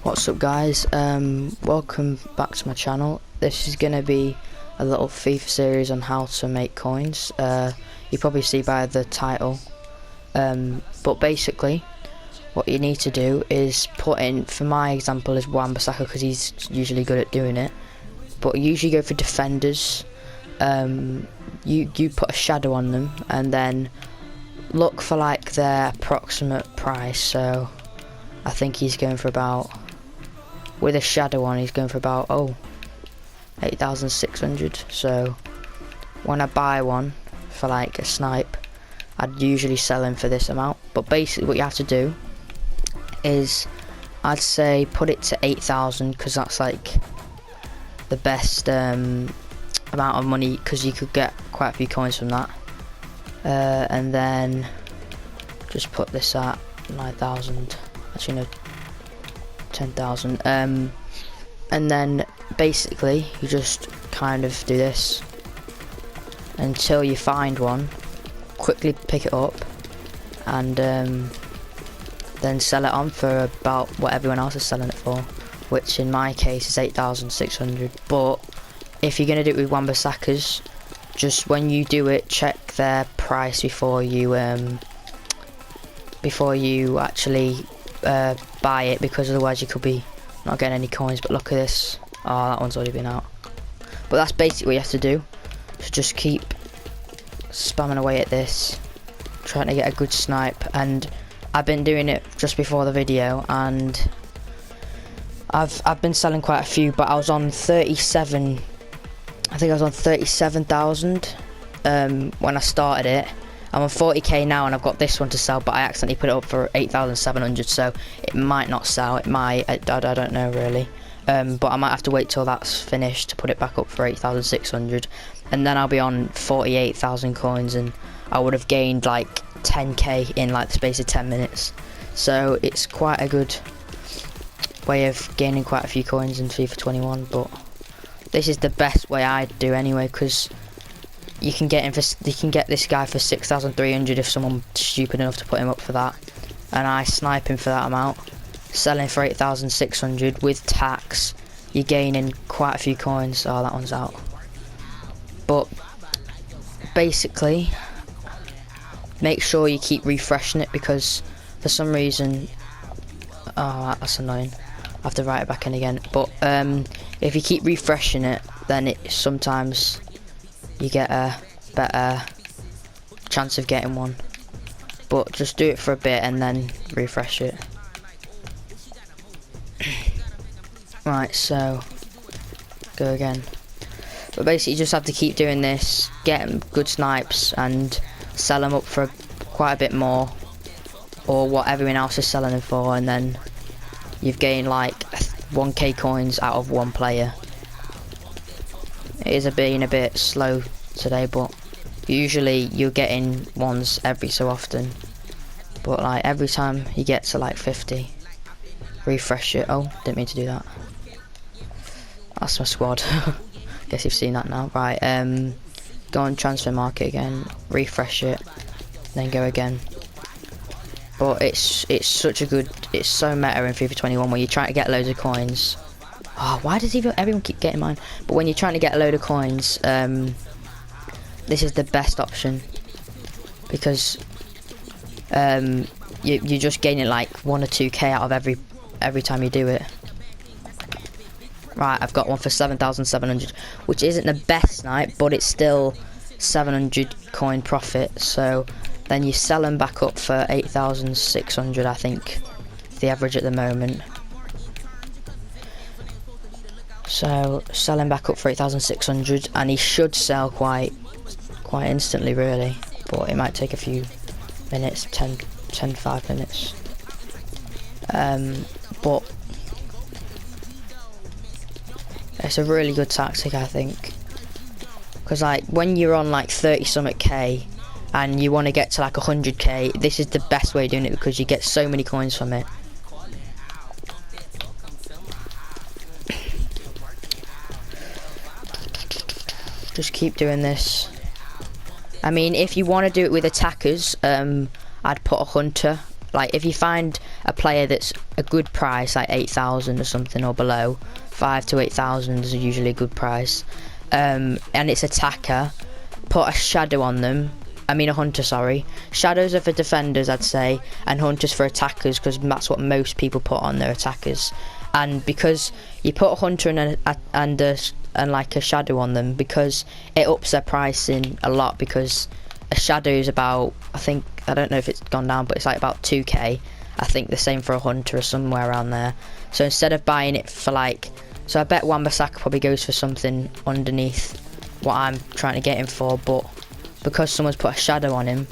What's up guys, welcome back to my channel. This is gonna be a little FIFA series on how to make coins. You probably see by the title, but basically what you need to do is put in, for my example is Wan-Bissaka because he's usually good at doing it, but usually go for defenders. You put a shadow on them and then look for like their approximate price. So I think he's going for about, with a shadow on, he's going for about 8,600. So when I buy one for like a snipe, I'd usually sell him for this amount. But basically what you have to do is, I'd say put it to 8,000 because that's like the best amount of money, because you could get quite a few coins from that. And then just put this at 9,000. Actually no, 10,000. And then basically you just kind of do this until you find one, quickly pick it up and then sell it on for about what everyone else is selling it for, which in my case is 8,600. But if you're gonna do it with Wan-Bissaka's, just when you do it, check their price before you actually buy it, because otherwise you could be not getting any coins. But look at this. Oh, that one's already been out. But that's basically what you have to do. So just keep spamming away at this, trying to get a good snipe. And I've been doing it just before the video, and I've been selling quite a few, but I was on 37. I think I was on 37,000 when I started it. I'm on 40k now and I've got this one to sell, but I accidentally put it up for 8,700, so it might not sell. It might, I don't know really. But I might have to wait till that's finished to put it back up for 8,600, and then I'll be on 48,000 coins, and I would have gained like 10k in like the space of 10 minutes. So it's quite a good way of gaining quite a few coins in FIFA 21, but this is the best way I do anyway, because you can get this guy for 6,300 if someone's stupid enough to put him up for that, and I snipe him for that amount, selling for 8,600 with tax. You're gaining quite a few coins. Oh, that one's out. But basically make sure you keep refreshing it, because for some reason, oh that's annoying, I have to write it back in again. But if you keep refreshing it, then sometimes you get a better chance of getting one. But just do it for a bit and then refresh it. Right, so go again. But basically you just have to keep doing this, get good snipes and sell them up for quite a bit more, or what everyone else is selling them for, and then you've gained like 1k coins out of one player. It is being a bit slow today, but usually you're getting ones every so often. But like every time you get to like 50, refresh it. Oh, didn't mean to do that. That's my squad. Guess you've seen that now. Right, go on transfer market again, refresh it, then go again. But it's such a good, it's so meta in FIFA 21 where you're trying to get loads of coins. Oh, why does everyone keep getting mine? But when you're trying to get a load of coins, this is the best option, because you're just gaining like 1 or 2k out of every time you do it. Right, I've got one for 7,700, which isn't the best snipe, but it's still 700 coin profit. So then you sell them back up for 8,600, I think, the average at the moment. So sell him back up for 8,600, and he should sell quite instantly really, but it might take a few minutes, 5 minutes. But it's a really good tactic, I think, because like when you're on like 30 something k and you want to get to like 100k, this is the best way of doing it, because you get so many coins from it. Just keep doing this. I mean, if you want to do it with attackers, I'd put a hunter. Like if you find a player that's a good price, like 8,000 or something or below, 5 to 8,000 is usually a good price, and it's attacker, put a shadow on them. I mean a hunter, sorry. Shadows are for defenders, I'd say, and hunters for attackers, because that's what most people put on their attackers. And because you put a hunter and like a shadow on them, because it ups their pricing a lot, because a shadow is about, I don't know if it's gone down, but it's like about 2k. I think the same for a hunter or somewhere around there. So instead of buying it for like, so I bet Wan-Bissaka probably goes for something underneath what I'm trying to get him for, but because someone's put a shadow on him,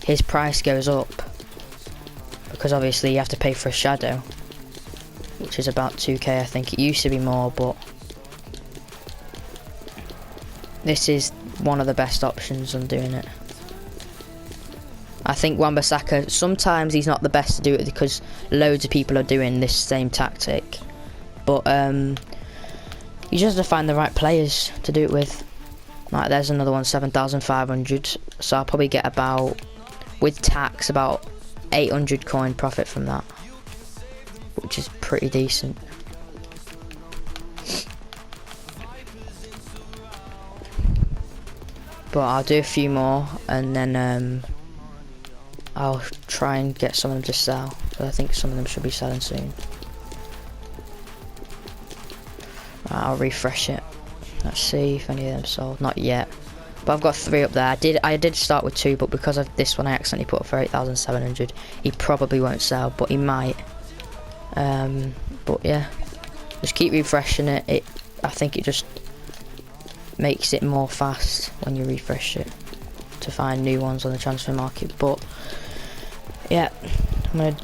his price goes up, because obviously you have to pay for a shadow, which is about 2k. I think it used to be more, but this is one of the best options on doing it. I think Wan-Bissaka, sometimes he's not the best to do it because loads of people are doing this same tactic, but you just have to find the right players to do it with. Like, there's another one, 7,500, so I'll probably get about, with tax, about 800 coin profit from that, which is pretty decent. But I'll do a few more, and then I'll try and get some of them to sell. But I think some of them should be selling soon. Right, I'll refresh it. Let's see if any of them sold. Not yet. But I've got 3 up there. I did start with 2, but because of this one I accidentally put up for 8,700. He probably won't sell, but he might. But yeah, just keep refreshing it. I think it just makes it more fast when you refresh it to find new ones on the transfer market. But yeah,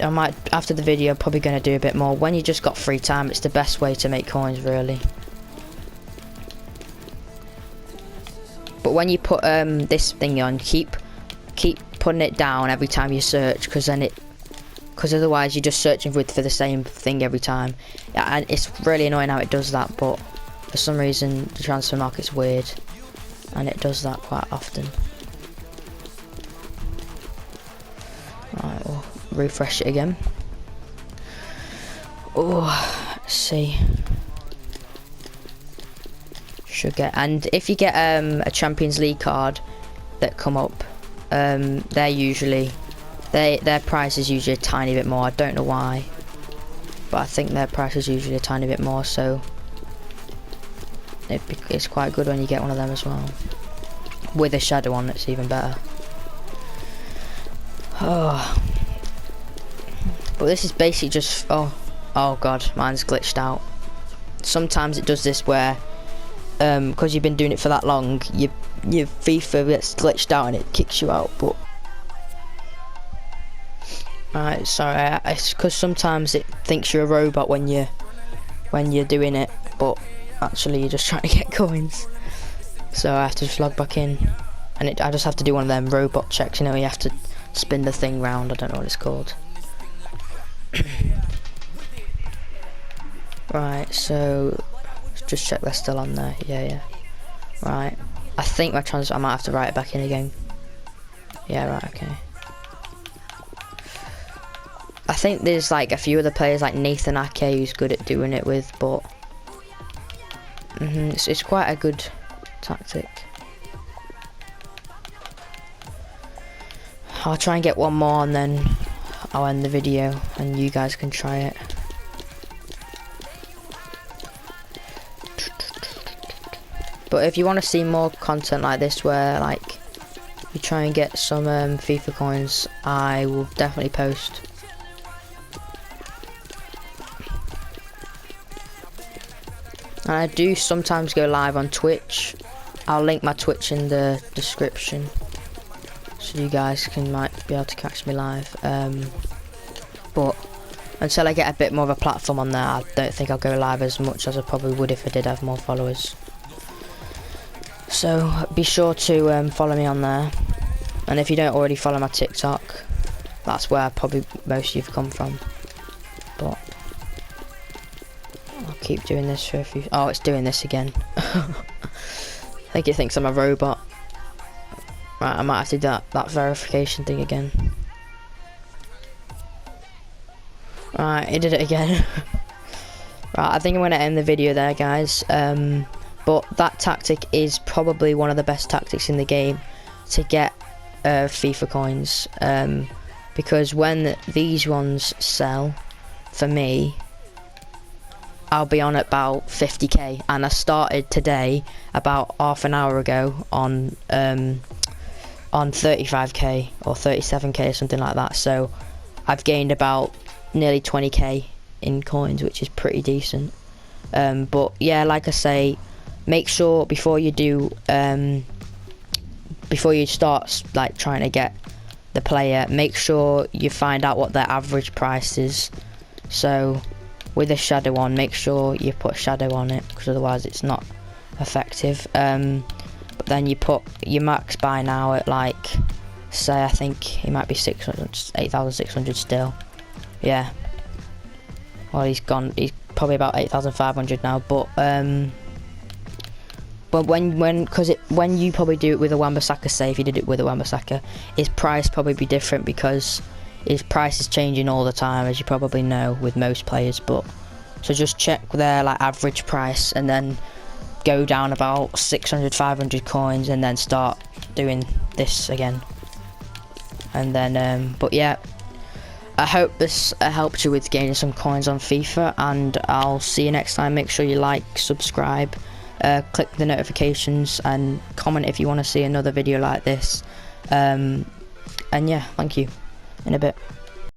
I might, after the video, probably gonna do a bit more. When you just got free time, it's the best way to make coins, really. But when you put this thing on, keep putting it down every time you search, because otherwise you're just searching for the same thing every time. And it's really annoying how it does that, but for some reason the transfer market's weird and it does that quite often. Right, we'll refresh it again. Oh, let's see. Should get, and if you get a Champions League card that come up, they're usually, their price is usually a tiny bit more. I don't know why, but I think their price is usually a tiny bit more, so it's quite good when you get one of them as well. With a shadow on, it's even better. Oh, but this is basically just, oh god, mine's glitched out. Sometimes it does this where because you've been doing it for that long, your FIFA gets glitched out and it kicks you out. But right, sorry, it's because sometimes it thinks you're a robot when you're doing it, but actually you're just trying to get coins. So I have to just log back in, and I just have to do one of them robot checks. You know, you have to spin the thing round. I don't know what it's called. Right, so just check they're still on there. Yeah. Right, I think my transfer, I might have to write it back in again. Yeah, right, okay. I think there's like a few other players like Nathan Ake who's good at doing it with, but it's quite a good tactic. I'll try and get one more and then I'll end the video and you guys can try it. But if you want to see more content like this where like you try and get some FIFA coins, I will definitely post. And I do sometimes go live on Twitch. I'll link my Twitch in the description, so you guys might be able to catch me live. But until I get a bit more of a platform on there, I don't think I'll go live as much as I probably would if I did have more followers. So be sure to follow me on there, and if you don't already follow my TikTok, that's where probably most of you've come from. But I'll keep doing this for a few. Oh, it's doing this again. I think it thinks I'm a robot. Right, I might have to do that verification thing again. Right, he did it again. Right, I think I'm going to end the video there, guys. But that tactic is probably one of the best tactics in the game to get FIFA coins. Because when these ones sell, for me, I'll be on about 50k, and I started today about half an hour ago on 35k or 37k or something like that. So I've gained about nearly 20k in coins, which is pretty decent. But yeah, like I say, make sure before you do before you start like trying to get the player, make sure you find out what their average price is. So with a shadow on, make sure you put shadow on it, because otherwise it's not effective. But then you put your max buy now at, like, say, I think it might be 8,600 still. Yeah. Well, he's probably about 8,500 now. But when you probably do it with a Wan-Bissaka, say if you did it with a Wan-Bissaka, his price probably be different, because his price is changing all the time, as you probably know with most players. But so just check their like average price, and then go down about 600, 500 coins, and then start doing this again. And then but yeah, I hope this helped you with gaining some coins on FIFA, and I'll see you next time. Make sure you like, subscribe, click the notifications, and comment if you want to see another video like this. And yeah, thank you. In a bit.